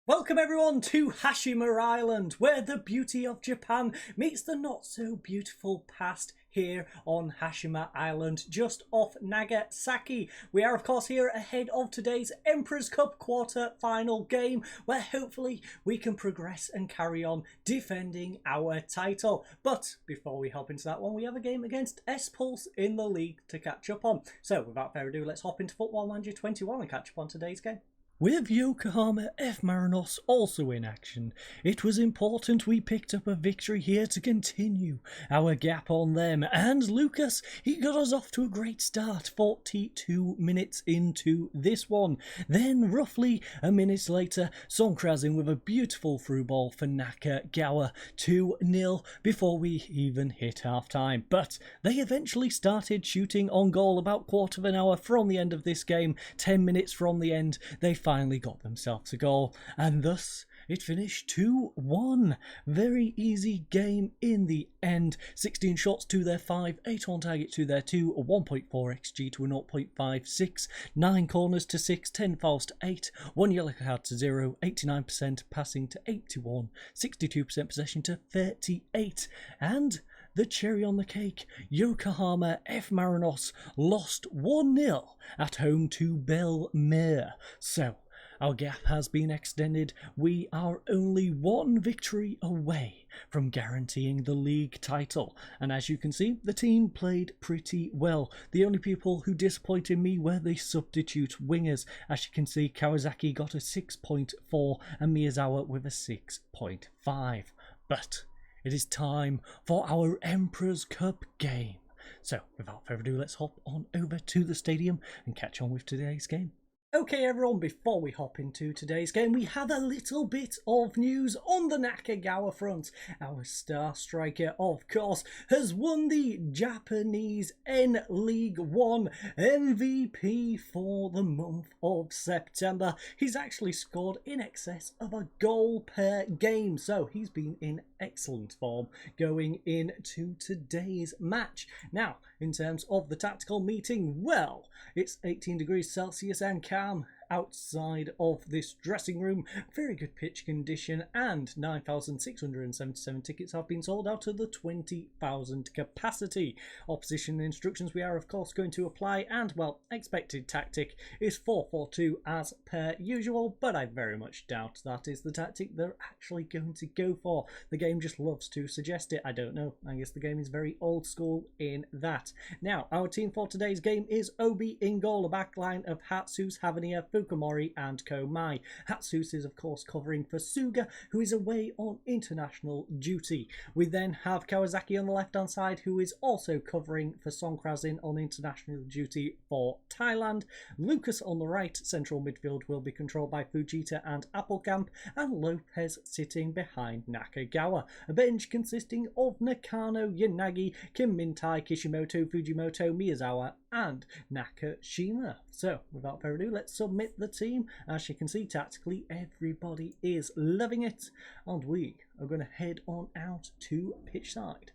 Welcome everyone to Hashima Island, where the beauty of Japan meets the not so beautiful past here on Hashima Island, just off Nagasaki. We are of course here ahead of today's Emperor's Cup quarter-final game, where hopefully we can progress and carry on defending our title. But before we hop into that one, we have a game against S-Pulse in the league to catch up on. So without further ado, let's hop into Football Manager 21 and catch up on today's game. With Yokohama F-Marinos also in action, it was important we picked up a victory here to continue our gap on them, and Lucas, he got us off to a great start 42 minutes into this one. Then roughly a minute later, Sonkrazin with a beautiful through ball for Nakagawa, 2-0 before we even hit half time. But they eventually started shooting on goal about quarter of an hour from the end of this game. 10 minutes from the end, they finally got themselves a goal, and thus it finished 2-1. Very easy game in the end. 16 shots to their 5, 8 on target to their 2, a 1.4 xg to a 0.56, 9 corners to 6, 10 fouls to 8, 1 yellow card to 0, 89% passing to 81, 62% possession to 38, and the cherry on the cake, Yokohama F-Marinos lost 1-0 at home to Belmare. So, our gap has been extended. We are only one victory away from guaranteeing the league title. And as you can see, the team played pretty well. The only people who disappointed me were the substitute wingers. As you can see, Kawasaki got a 6.4 and Miyazawa with a 6.5. But it is time for our Emperor's Cup game. So, without further ado, let's hop on over to the stadium and catch on with today's game. Okay everyone, before we hop into today's game, we have a little bit of news on the Nakagawa front. Our star striker, of course, has won the Japanese N-League 1 MVP for the month of September. He's actually scored in excess of a goal per game, so he's been in excellent form going into today's match. Now, in terms of the tactical meeting, well, it's 18 degrees Celsius and calm outside of this dressing room. Very good pitch condition, and 9,677 tickets have been sold out of the 20,000 capacity. Opposition instructions we are of course going to apply, and well, expected tactic is 4-4-2 as per usual, but I very much doubt that is the tactic they're actually going to go for. The game just loves to suggest it. I don't know, I guess the game is very old school in that. Now, our team for today's game is Obi in goal, a backline of Hatsus, Havania, Fukumori and Komai. Hatsus is of course covering for Suga, who is away on international duty. We then have Kawasaki on the left hand side, who is also covering for Sonkrazin on international duty for Thailand. Lucas on the right, central midfield will be controlled by Fujita and Appelkamp, and Lopez sitting behind Nakagawa. A bench consisting of Nakano, Yanagi, Kim Mintai, Kishimoto, Fujimoto, Miyazawa and Nakashima. So, without further ado, let's submit the team. As you can see, tactically everybody is loving it, and we are going to head on out to pitch side.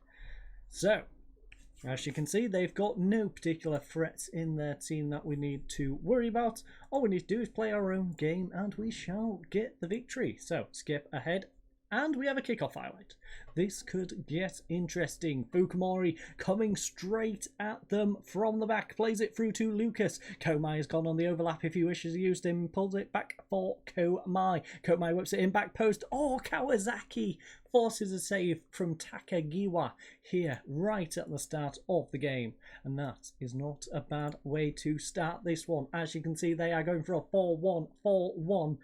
So, as you can see, they've got no particular threats in their team that we need to worry about. All we need to do is play our own game and we shall get the victory. So, skip ahead. And we have a kickoff highlight. This could get interesting. Fukumori coming straight at them from the back. Plays it through to Lucas. Komai has gone on the overlap if he wishes to use him. Pulls it back for Komai. Komai whips it in back post. Oh, Kawasaki forces a save from Takagiwa here right at the start of the game. And that is not a bad way to start this one. As you can see, they are going for a 4-1-4-1.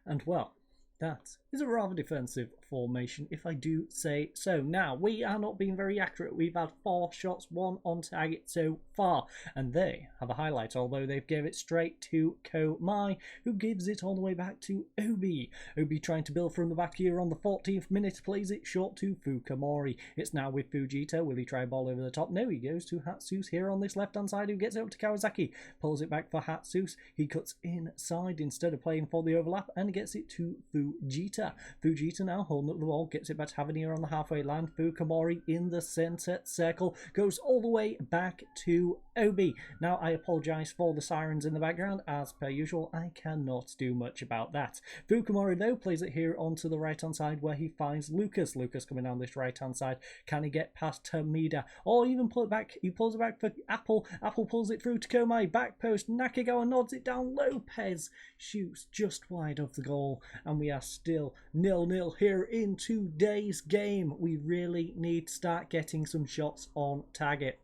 And well, that is a rather defensive formation, if I do say so. Now, we are not being very accurate. We've had 4 shots, 1 on target so far, and they have a highlight, although they've gave it straight to Komai, who gives it all the way back to Obi. Obi trying to build from the back here on the 14th minute, plays it short to Fukumori. It's now with Fujita. Will he try a ball over the top? No, he goes to Hatsus here on this left-hand side, who gets it up to Kawasaki. Pulls it back for Hatsus. He cuts inside instead of playing for the overlap and gets it to Fujita. Fujita now holds holding up the ball, gets it back to Havanir on the halfway line. Fukumori in the centre circle, goes all the way back to Obi. Now, I apologise for the sirens in the background. As per usual, I cannot do much about that. Fukumori, though, plays it here onto the right-hand side where he finds Lucas. Lucas coming down this right-hand side. Can he get past Tamida? Or even pull it back? He pulls it back for Apple. Apple pulls it through to Komai. Back post. Nakagawa nods it down. Lopez shoots just wide of the goal. And we are still 0-0 here in today's game. We really need to start getting some shots on target.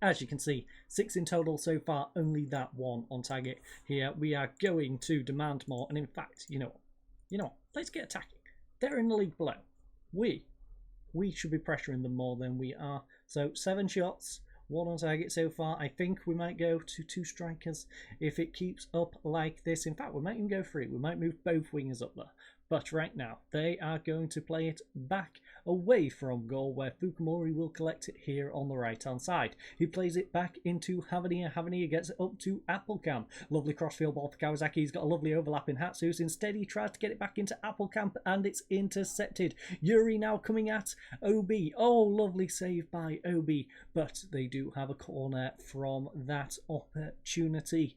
As you can see, 6 in total so far, only that one on target here. We are going to demand more. And in fact, you know what? Let's get attacking. They're in the league below. We should be pressuring them more than we are. So 7 shots, 1 on target so far. I think we might go to 2 strikers if it keeps up like this. In fact, we might even go 3. We might move both wingers up there. But right now, they are going to play it back away from goal, where Fukumori will collect it here on the right-hand side. He plays it back into Havanir. Havanir gets it up to Applecamp. Lovely crossfield ball for Kawasaki. He's got a lovely overlap in Hatsus. Instead, he tries to get it back into Applecamp, and it's intercepted. Yuri now coming at Obi. Oh, lovely save by Obi. But they do have a corner from that opportunity.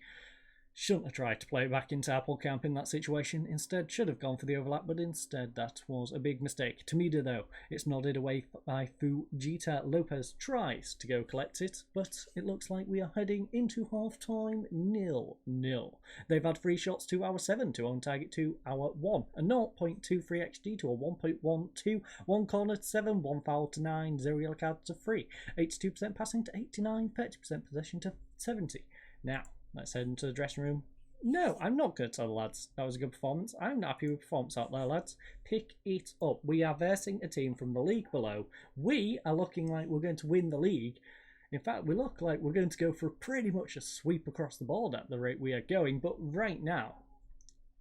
Shouldn't have tried to play it back into Applecamp in that situation. Instead, should have gone for the overlap, but instead that was a big mistake. Tamida, though, it's nodded away by Fujita. Lopez tries to go collect it, but it looks like we are heading into half-time 0-0. They've had 3 shots to our 7, 2 on target to our 1, a 0.23 XG to a 1.12, 1 corner to 7, 1 foul to 9, 0 yellow cards to 3, 82% passing to 89, 30% possession to 70. Now, let's head into the dressing room. No, I'm not going to tell the lads that was a good performance. I'm not happy with performance out there, lads. Pick it up. We are versing a team from the league below. We are looking like we're going to win the league. In fact, we look like we're going to go for pretty much a sweep across the board at the rate we are going. But right now,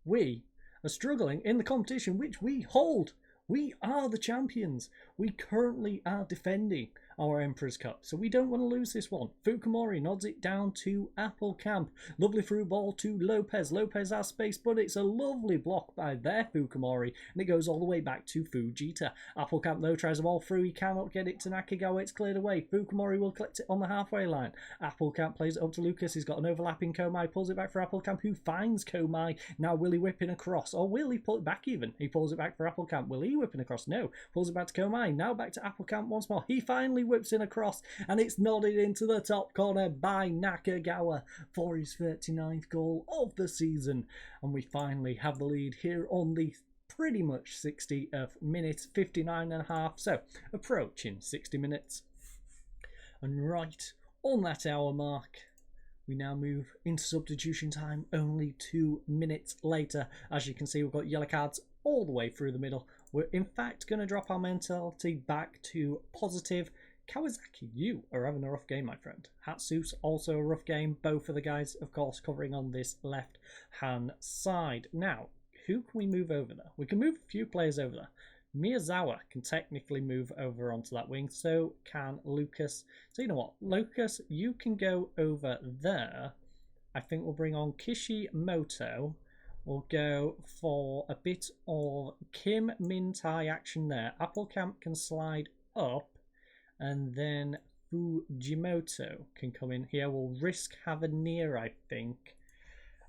we are struggling in the competition which we hold. We are the champions. We currently are defending our Emperor's Cup, so we don't want to lose this one. Fukumori nods it down to Applecamp. Lovely through ball to Lopez. Lopez has space, but it's a lovely block by their Fukumori, and it goes all the way back to Fujita. Applecamp, though, tries the ball through. He cannot get it to Nakagawa. It's cleared away. Fukumori will collect it on the halfway line. Applecamp plays it up to Lucas. He's got an overlapping Komai. Pulls it back for Applecamp, who finds Komai. Now, will he whip in across? Or will he pull it back even? He pulls it back for Applecamp. Will he whip in across? No. Pulls it back to Komai. Now back to Applecamp once more. He finally whips in across, and it's nodded into the top corner by Nakagawa for his 39th goal of the season. And we finally have the lead here on the pretty much 60 of minutes, 59 and a half, so approaching 60 minutes. And right on that hour mark, we now move into substitution time only 2 minutes later. As you can see, we've got yellow cards all the way through the middle. We're in fact going to drop our mentality back to positive. Kawasaki, you are having a rough game, my friend. Hatsus, also a rough game. Both of the guys, of course, covering on this left-hand side. Now, who can we move over there? We can move a few players over there. Miyazawa can technically move over onto that wing. So can Lucas. So you know what? Lucas, you can go over there. I think we'll bring on Kishimoto. We'll go for a bit of Kim Min-tai action there. Applecamp can slide up. And then Fujimoto can come in here. We'll risk Havanir, I think.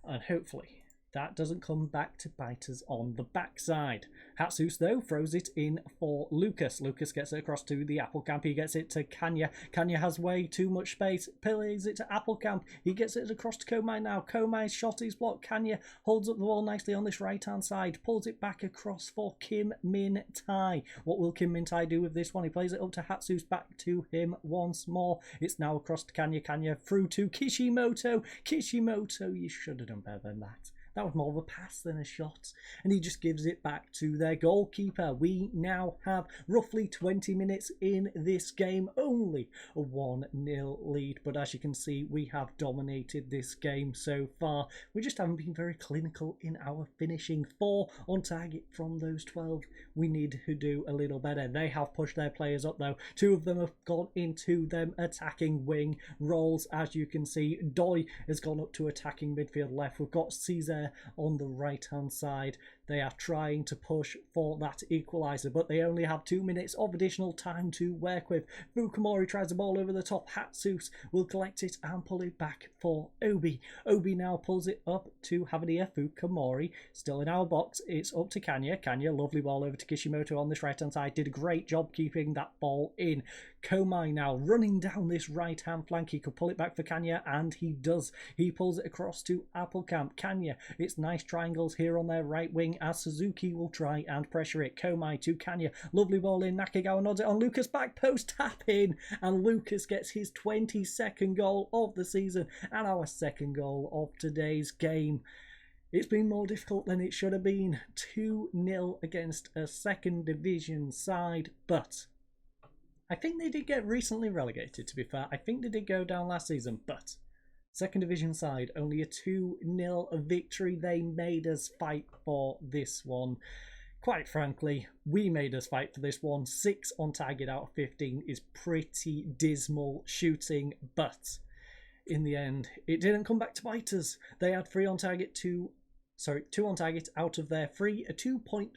And hopefully that doesn't come back to bite us on the backside. Hatsus, though, throws it in for Lucas. Lucas gets it across to the Applecamp. He gets it to Kanya. Kanya has way too much space. Plays it to Applecamp. He gets it across to Komai now. Komai's shot is blocked. Kanya holds up the ball nicely on this right-hand side. Pulls it back across for Kim Min-tai. What will Kim Min-tai do with this one? He plays it up to Hatsus. Back to him once more. It's now across to Kanya. Kanya through to Kishimoto. Kishimoto, you should have done better than that. That was more of a pass than a shot. And he just gives it back to their goalkeeper. We now have roughly 20 minutes in this game. Only a 1-0 lead. But as you can see, we have dominated this game so far. We just haven't been very clinical in our finishing. 4 on target from those 12. We need to do a little better. They have pushed their players up though. 2 of them have gone into them attacking wing roles. As you can see, Doi has gone up to attacking midfield left. We've got Caesar there on the right-hand side. They are trying to push for that equaliser, but they only have 2 minutes of additional time to work with. Fukumori tries the ball over the top. Hatsus will collect it and pull it back for Obi. Obi now pulls it up to Havania. Fukumori still in our box. It's up to Kanya. Kanya, lovely ball over to Kishimoto on this right-hand side. Did a great job keeping that ball in. Komai now running down this right-hand flank. He could pull it back for Kanya, and he does. He pulls it across to Applecamp. Kanya, it's nice triangles here on their right wing as Suzuki will try and pressure it. Komai to Kanya. Lovely ball in. Nakagawa nods it on Lucas. Back post tap in, and Lucas gets his 22nd goal of the season and our 2nd goal of today's game. It's been more difficult than it should have been. 2-0 against a 2nd division side, but I think they did get recently relegated, to be fair. I think they did go down last season, but 2nd division side, only a 2-0 victory. They made us fight for this one. Quite frankly, we made us fight for this one. 6 on target out of 15 is pretty dismal shooting, but in the end, it didn't come back to bite us. They had 2 on target out of their 3, a 2.35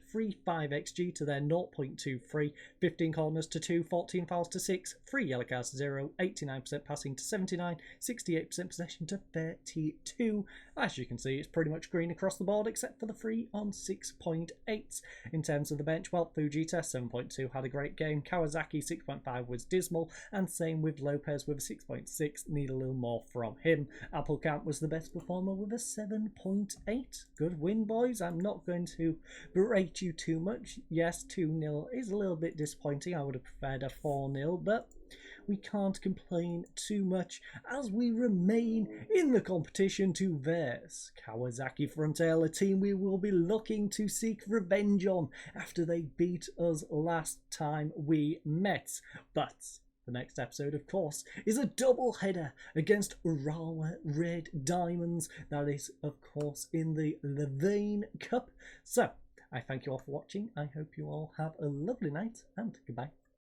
xG to their 0.23, 15 corners to 2, 14 fouls to 6, 3 yellow cards to 0, 89% passing to 79, 68% possession to 32. As you can see, it's pretty much green across the board except for the 3 on 6.8. In terms of the bench, well, Fujita 7.2 had a great game, Kawasaki 6.5 was dismal, and same with Lopez with a 6.6, need a little more from him. Applecamp was the best performer with a 7.8. Good win, boys. I'm not going to berate you too much. Yes, 2-0 is a little bit disappointing. I would have preferred a 4-0, but we can't complain too much as we remain in the competition to verse Kawasaki Frontale, a team we will be looking to seek revenge on after they beat us last time we met. But the next episode, of course, is a double header against Urawa Red Diamonds. That is, of course, in the Levine Cup. So, I thank you all for watching. I hope you all have a lovely night, and goodbye.